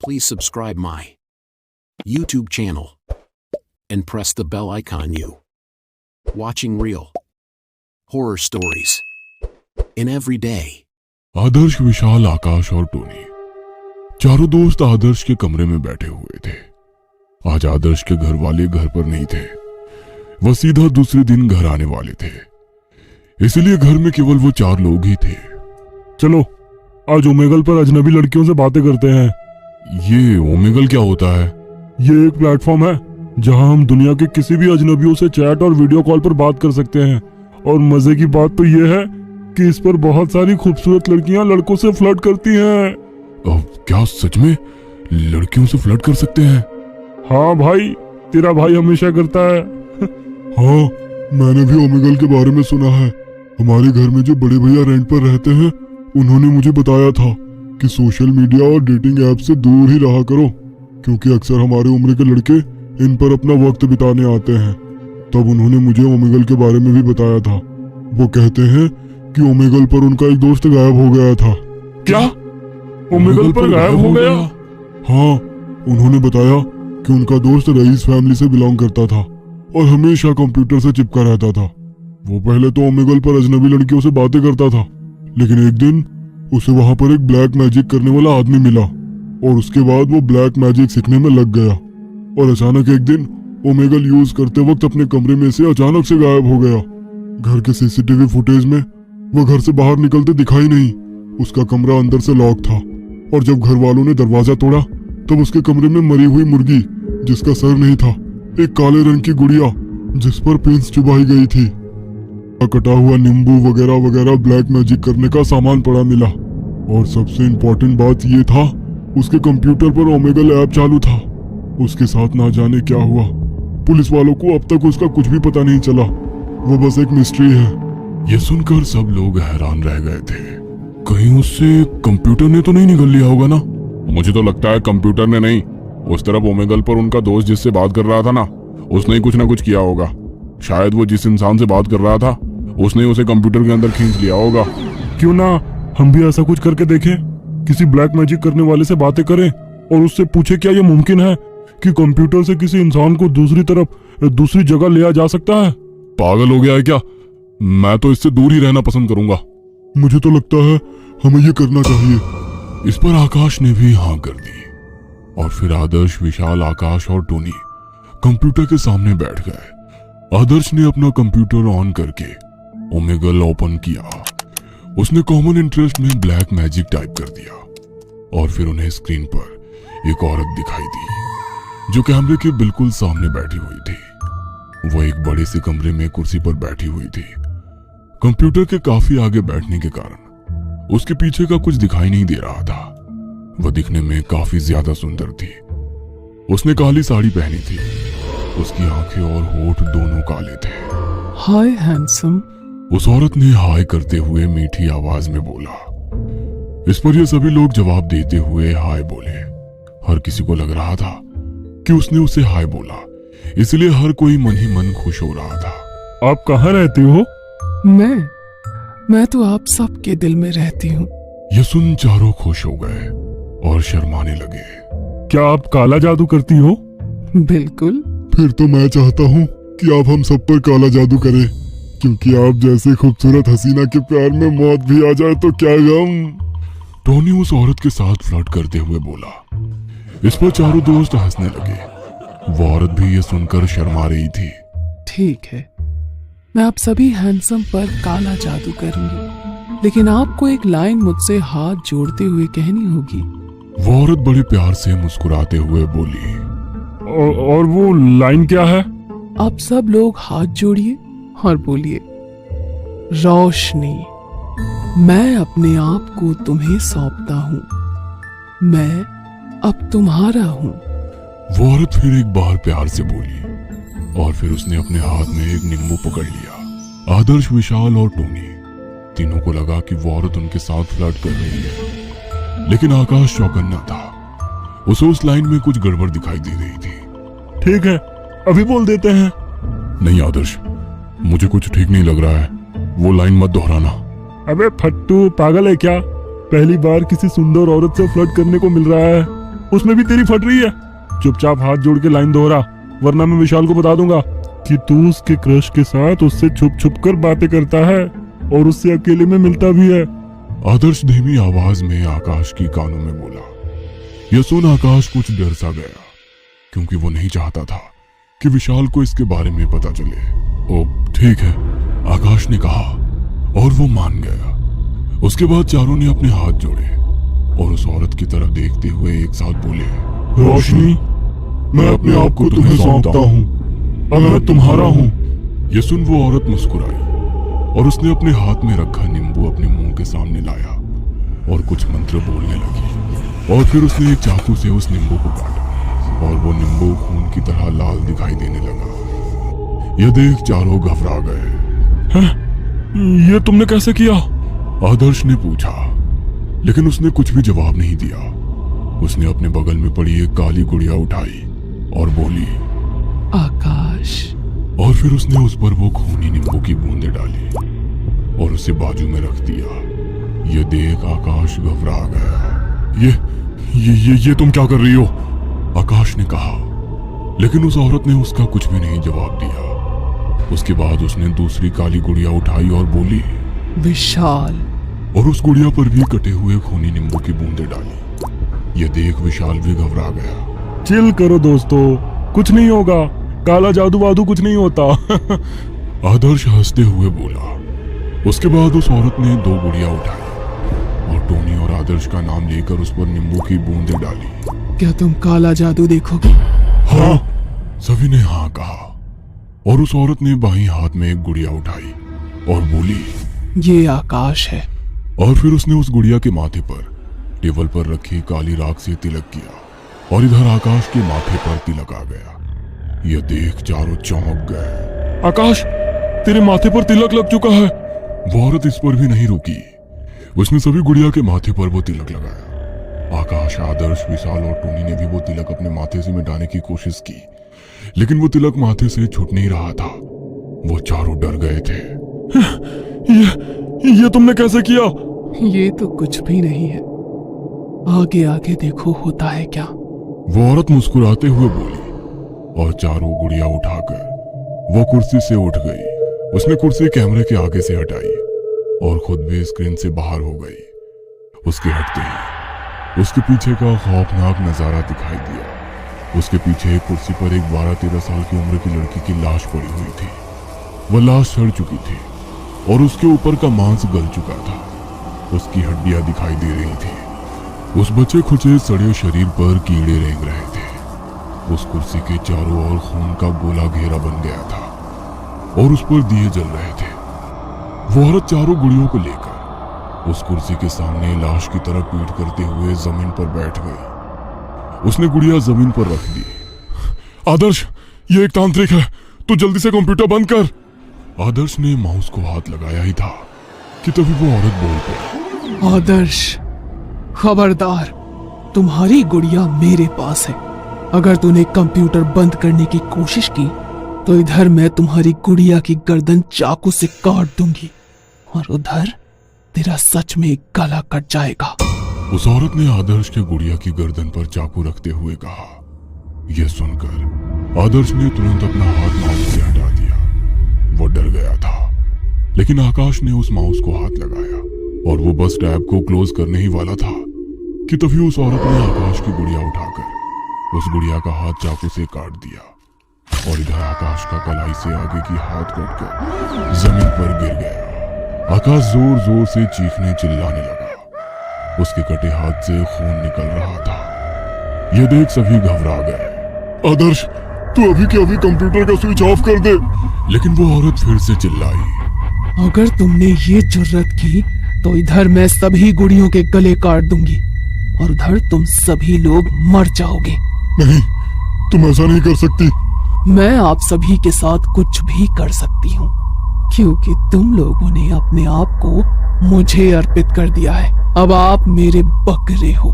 please subscribe my YouTube channel and press the bell icon. You watching real horror stories in every day. आदर्श, विशाल, आकाश और Tony चारों दोस्त आदर्श के कमरे में बैठे हुए थे। आज आदर्श के घर वाले घर पर नहीं थे, वह सीधा दूसरे दिन घर आने वाले थे, इसलिए घर में केवल वो चार लोग ही थे। चलो आज ओमेगल पर अजनबी लड़कियों से बातें करते हैं। ये ओमेगल क्या होता है? ये एक प्लेटफॉर्म है जहां हम दुनिया के किसी भी अजनबियों से चैट और वीडियो कॉल पर बात कर सकते हैं। और मजे की बात तो ये है कि इस पर बहुत सारी खूबसूरत लड़कियां लड़कों से फ्लर्ट करती हैं। क्या सच में लड़कियों से फ्लर्ट कर सकते हैं? हाँ भाई, तेरा भाई हमेशा करता है। हाँ, मैंने भी ओमेगल के बारे में सुना है। हमारे घर में जो बड़े भैया रेंट पर रहते हैं, उन्होंने मुझे बताया था कि सोशल मीडिया और डेटिंग ऐप से दूर ही रहा करो, क्योंकि अक्सर हमारे उम्र के लड़के इन पर अपना वक्त बिताने आते हैं। तब उन्होंने मुझे ओमेगल के बारे में भी बताया था। वो कहते हैं कि ओमेगल पर उनका एक दोस्त गायब हो गया था। क्या? ओमेगल पर गायब हो गया? हाँ, उन्होंने बताया कि उनका दोस्त रईस फैमिली से बिलोंग करता था और हमेशा कंप्यूटर से चिपका रहता था। वो पहले तो ओमेगल पर अजनबी लड़कियों से बातें करता था, लेकिन एक दिन उसे वहां पर एक ब्लैक मैजिक करने वाला आदमी मिला और उसके बाद वो ब्लैक मैजिक सीखने में लग गया। और अचानक एक दिन ओमेगल यूज करते वक्त अपने कमरे में से अचानक से गायब हो गया। घर के सीसीटीवी फुटेज में वो घर से बाहर निकलते दिखाई नहीं। उसका कमरा अंदर से लॉक था और जब घर वालों ने दरवाजा तोड़ा तब उसके कमरे में मरी हुई मुर्गी जिसका सर नहीं था, एक काले रंग की गुड़िया जिस पर पिंस चुभाई गई थी, कटा हुआ नींबू वगैरह वगैरह ब्लैक मैजिक करने का सामान पड़ा मिला। और सबसे इम्पोर्टेंट बात ये था, उसके कंप्यूटर पर ओमेगल ऐप चालू था। उसके साथ ना जाने क्या हुआ, पुलिस वालों को अब तक उसका कुछ भी पता नहीं चला। वो बस एक मिस्ट्री है। ये सुनकर सब लोग हैरान रह गए थे। कहीं उससे कंप्यूटर ने तो नहीं निकल लिया होगा ना? मुझे तो लगता है कंप्यूटर ने नहीं, उस तरफ ओमेगल पर उनका दोस्त जिससे बात कर रहा था ना, उसने ही कुछ ना कुछ किया होगा। शायद वो जिस इंसान से बात कर रहा था उसने उसे कंप्यूटर के अंदर खींच लिया होगा। क्यों ना हम भी ऐसा कुछ करके देखें, किसी ब्लैक मैजिक करने वाले से बातें करें और उससे पूछे क्या ये मुमकिन है कि कंप्यूटर से किसी इंसान को दूसरी तरफ दूसरी जगह ले जा सकता है? पागल हो गया है क्या? मैं तो इससे दूर ही रहना पसंद करूंगा। मुझे तो लगता है हमें ये करना चाहिए। इस पर आकाश ने भी हाँ कर दी और फिर आदर्श, विशाल, आकाश और टोनी कंप्यूटर के सामने बैठ गए। आदर्श ने अपना कंप्यूटर ऑन करके ओमेगल ओपन किया। उसने कॉमन इंटरेस्ट में ब्लैक मैजिक टाइप कर दिया और फिर उन्हें स्क्रीन पर एक औरत दिखाई दी जो कैमरे के बिल्कुल सामने बैठी हुई थी। वो एक बड़े से कमरे में कुर्सी पर बैठी हुई थी। कंप्यूटर के काफी आगे बैठने के कारण उसके पीछे का कुछ दिखाई नहीं दे रहा था। वह दिखने में काफी ज्यादा सुंदर थी। उसने काली साड़ी पहनी थी। उसकी आंखें और होठ दोनों काले थे। हाय हैंडसम, उस औरत ने हाय करते हुए मीठी आवाज में बोला। इस पर ये सभी लोग जवाब देते हुए हाय बोले। हर किसी को लग रहा था कि उसने उसे हाय बोला, इसलिए हर कोई मन ही मन खुश हो रहा था। आप कहाँ रहती हो? मैं तो आप सबके दिल में रहती हूँ। ये सुन चारों खुश हो गए और शर्माने लगे। क्या आप काला जादू करती हो? बिल्कुल। फिर तो मैं चाहता हूँ कि आप हम सब पर काला जादू करें, क्योंकि आप जैसे खूबसूरत हसीना के प्यार में मौत भी आ जाए तो क्या गम। टोनी उस औरत के साथ फ्लर्ट करते हुए बोला। इस पर चारों दोस्त हंसने लगे। वो औरत भी ये सुनकर शर्मा रही थी। ठीक है, मैं आप सभी हैंडसम पर काला जादू करूंगी, लेकिन आपको एक लाइन मुझसे हाथ जोड़ते हुए कहनी होगी। वो औरत बड़े प्यार से मुस्कुराते हुए बोली। और वो लाइन क्या है? आप सब लोग हाथ जोड़िए और बोलिए, रोशनी, मैं अपने आप को तुम्हें सौंपता हूँ, मैं अब तुम्हारा हूँ। वो औरत फिर एक बार प्यार से बोली और फिर उसने अपने हाथ में एक नींबू पकड़ लिया। आदर्श, विशाल और टोनी तीनों को लगा कि वो औरत उनके साथ फ्लर्ट कर रही है, लेकिन आकाश चौकन्ना था। उसे उस लाइन में कुछ गड़बड़ दिखाई दे रही थी। ठीक है, अभी बोल देते हैं। नहीं आदर्श, मुझे कुछ ठीक नहीं लग रहा है, वो लाइन मत दोहराना। अबे फट्टू, पागल है क्या? पहली बार किसी सुंदर औरत से फ्लर्ट करने को मिल रहा है उसमें भी तेरी फट रही है। चुपचाप हाथ जोड़ के लाइन दोहरा, वरना मैं विशाल को बता दूंगा कि तू उसके क्रश के साथ उससे छुप छुप कर बातें करता है और उससे अकेले में मिलता भी है। आदर्श धीमी आवाज में आकाश की कानों में बोला। यह सुन आकाश कुछ डर सा गया, क्योंकि वो नहीं चाहता था कि विशाल को इसके बारे में पता चले। ओ ठीक है, आकाश ने कहा और वो मान गया। उसके बाद चारों ने अपने हाथ जोड़े और उस औरत की तरफ देखते हुए एक साथ बोले, रोशनी, मैं अपने आप को तुम्हें सौंपता हूँ, अब मैं तुम्हारा हूँ। ये सुन वो औरत मुस्कुराई और उसने अपने हाथ में रखा नींबू अपने मुंह के सामने लाया और कुछ मंत्र बोलने लगी। और फिर उसने एक चाकू से उस नींबू को काटा और वो नींबू खून की तरह लाल दिखाई देने लगा। यह देख चारों घबरा गए। ये तुमने कैसे किया? आदर्श ने पूछा, लेकिन उसने कुछ भी जवाब नहीं दिया। उसने अपने बगल में पड़ी एक काली गुड़िया उठाई और बोली, आकाश। और फिर उसने उस पर वो खूनी नींबू की बूंदें डाली और उसे बाजू में रख दिया। ये देख आकाश घबरा गया। ये तुम क्या कर रही हो? आकाश ने कहा, लेकिन उस औरत ने उसका कुछ भी नहीं जवाब दिया। उसके बाद उसने दूसरी काली गुड़िया उठाई और बोली, विशाल। और उस गुड़िया पर भी कटे हुए खूनी नींबू की बूंदें डाली। यह देख विशाल भी घबरा गया। चिल करो दोस्तों, कुछ नहीं होगा, काला जादू वादू कुछ नहीं होता। आदर्श हंसते हुए बोला। उसके बाद उस औरत ने 2 गुड़िया उठाई और टोनी और आदर्श का नाम लेकर उस पर नींबू की बूंदें डाली। क्या तुम काला जादू देखोगे? हाँ, सभी ने हाँ कहा। और उस औरत ने बाईं हाथ में एक गुड़िया उठाई और बोली, ये आकाश है। और फिर उसने उस गुड़िया के माथे पर टेबल पर रखी काली राख से तिलक किया और इधर आकाश के माथे पर तिलक आ गया। यह देख चारों चौंक गए। आकाश, तेरे माथे पर तिलक लग चुका है। वो औरत इस पर भी नहीं रुकी, उसने सभी गुड़िया के माथे पर वो तिलक लगाया। आकाश, आदर्श, विशाल और टोनी ने भी वो तिलक अपने माथे से मिटाने की कोशिश की, लेकिन वो तिलक माथे से छूट नहीं रहा था। वो चारों डर गए थे। ये तुमने कैसे किया? ये तो कुछ भी नहीं है, आगे आगे देखो होता है क्या। वो औरत मुस्कुराते हुए बोली और चारों गुड़िया उठाकर वो कुर्सी से उठ गई। उसने कुर्सी कैमरे के आगे से हटाई और खुद भी स्क्रीन से बाहर हो गई। उसके हटते ही उसके पीछे का खौफनाक नजारा दिखाई दिया। उसके पीछे एक कुर्सी पर एक 12-13 साल की उम्र की लड़की की लाश पड़ी हुई थी। वह लाश सड़ चुकी थी और उसके ऊपर का मांस गल चुका था। उसकी हड्डियां दिखाई दे रही थी। उस बचे खुचे सड़े शरीर पर कीड़े रेंग रहे थे। उस कुर्सी के चारों ओर खून का गोला घेरा बन गया था और उस पर दिए जल रहे थे। वो औरत चारों गुड़ियों को लेकर उस कुर्सी के सामने लाश की तरफ पीठ करते हुए जमीन पर बैठ गई। उसने गुड़िया जमीन पर रख दी। आदर्श, ये एक तांत्रिक है, तू जल्दी से कंप्यूटर बंद कर। आदर्श ने माउस को हाथ लगाया ही था कि तभी वो औरत बोल पड़ी, आदर्श, खबरदार, तुम्हारी गुड़िया मेरे पास है। अगर तूने कंप्यूटर बंद करने की कोशिश की तो इधर मैं तुम्हारी गुड़िया की गर्दन चाकू से काट दूंगी और उधर तेरा सच में गला कट जाएगा। उस औरत ने आदर्श के गुड़िया की गर्दन पर चाकू रखते हुए कहा। यह सुनकर आदर्श ने तुरंत अपना हाथ माउस से हटा दिया। वो डर गया था, लेकिन आकाश ने उस माउस को हाथ लगाया और वो बस टैब को क्लोज करने ही वाला था कि तभी उस औरत ने आकाश की गुड़िया उठाकर उस गुड़िया का हाथ चाकू से काट दिया और इधर आकाश का कलाई से आगे की हाथ कटकर जमीन पर गिर गया। आकाश जोर जोर से चीखने चिल्लाने लगा। उसके कटे हाथ से खून निकल रहा था। यह देख सभी घबरा गए। आदर्श, तू अभी के अभी कंप्यूटर का स्विच ऑफ कर दे। लेकिन वो औरत फिर से चिल्लाई, अगर तुमने ये जुर्रत की तो इधर मैं सभी गुड़ियों के गले काट दूंगी और उधर तुम सभी लोग मर जाओगे। नहीं, तुम ऐसा नहीं कर सकती। मैं आप सभी के साथ कुछ भी कर सकती हूँ, क्योंकि तुम लोगों ने अपने आप को मुझे अर्पित कर दिया है। अब आप मेरे बकरे हो।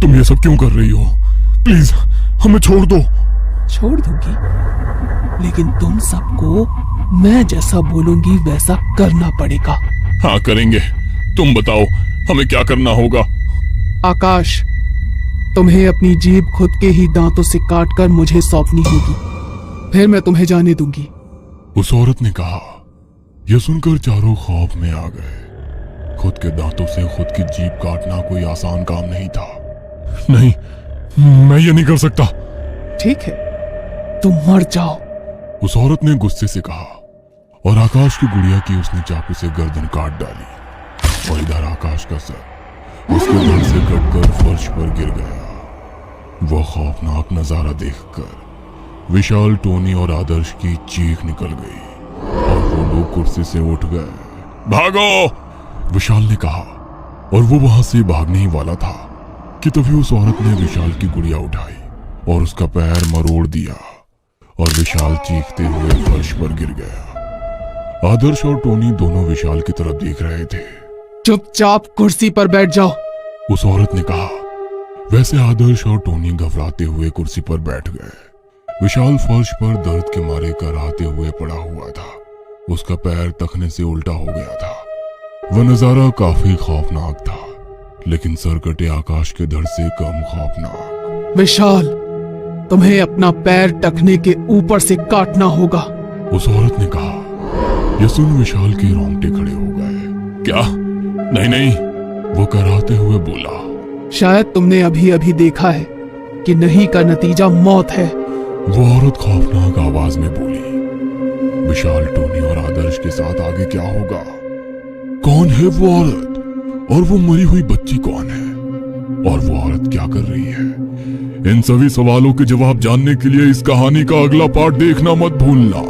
तुम ये सब क्यों कर रही हो? प्लीज हमें छोड़ दो। छोड़ दूंगी, लेकिन तुम सबको मैं जैसा बोलूंगी वैसा करना पड़ेगा। हाँ करेंगे। तुम बताओ हमें क्या करना होगा? आकाश, तुम्हें अपनी जीभ खुद के ही दांतों से काटकर मुझे सौंपनी होगी, फिर मैं तुम्हें जाने दूंगी। उस औरत ने कहा। यह सुनकर चारों खौफ में आ गए। खुद के दांतों से खुद की जीभ काटना कोई आसान काम नहीं था। नहीं, मैं ये नहीं कर सकता। ठीक है, तुम मर जाओ। उस औरत ने गुस्से से कहा और आकाश की गुड़िया की उसने चाकू से गर्दन काट डाली और इधर आकाश का सर उसके धड़ से कटकर फर्श पर गिर गया। वह खौफनाक नजारा देखकर विशाल, टोनी और आदर्श की चीख निकल गई और वो लोग कुर्सी से उठ गए। भागो! विशाल ने कहा और वो वहां से भागने ही वाला था कि तभी उस औरत ने विशाल की गुड़िया उठाई और उसका पैर मरोड़ दिया और विशाल चीखते हुए फर्श पर गिर गया। आदर्श और टोनी दोनों विशाल की तरफ देख रहे थे। चुपचाप कुर्सी पर बैठ जाओ, उस औरत ने कहा। वैसे आदर्श और टोनी घबराते हुए कुर्सी पर बैठ गए। विशाल फर्श पर दर्द के मारे कराहते हुए पड़ा हुआ था। उसका पैर तखने से उल्टा हो गया था। वह नजारा काफी खौफनाक था, लेकिन सरकटे आकाश के धड़ से कम खौफनाक। विशाल, तुम्हें अपना पैर टखने के ऊपर से काटना होगा, उस औरत ने कहा। यह सुन विशाल के रोंगटे खड़े हो गए। क्या? नहीं नहीं, वो कराहते हुए बोला। शायद तुमने अभी अभी देखा है कि नहीं का नतीजा मौत है। वो औरत खौफनाक आवाज में बोली। विशाल, टोनी और आदर्श के साथ आगे क्या होगा? कौन है वो औरत और वो मरी हुई बच्ची कौन है और वो औरत क्या कर रही है? इन सभी सवालों के जवाब जानने के लिए इस कहानी का अगला पार्ट देखना मत भूलना।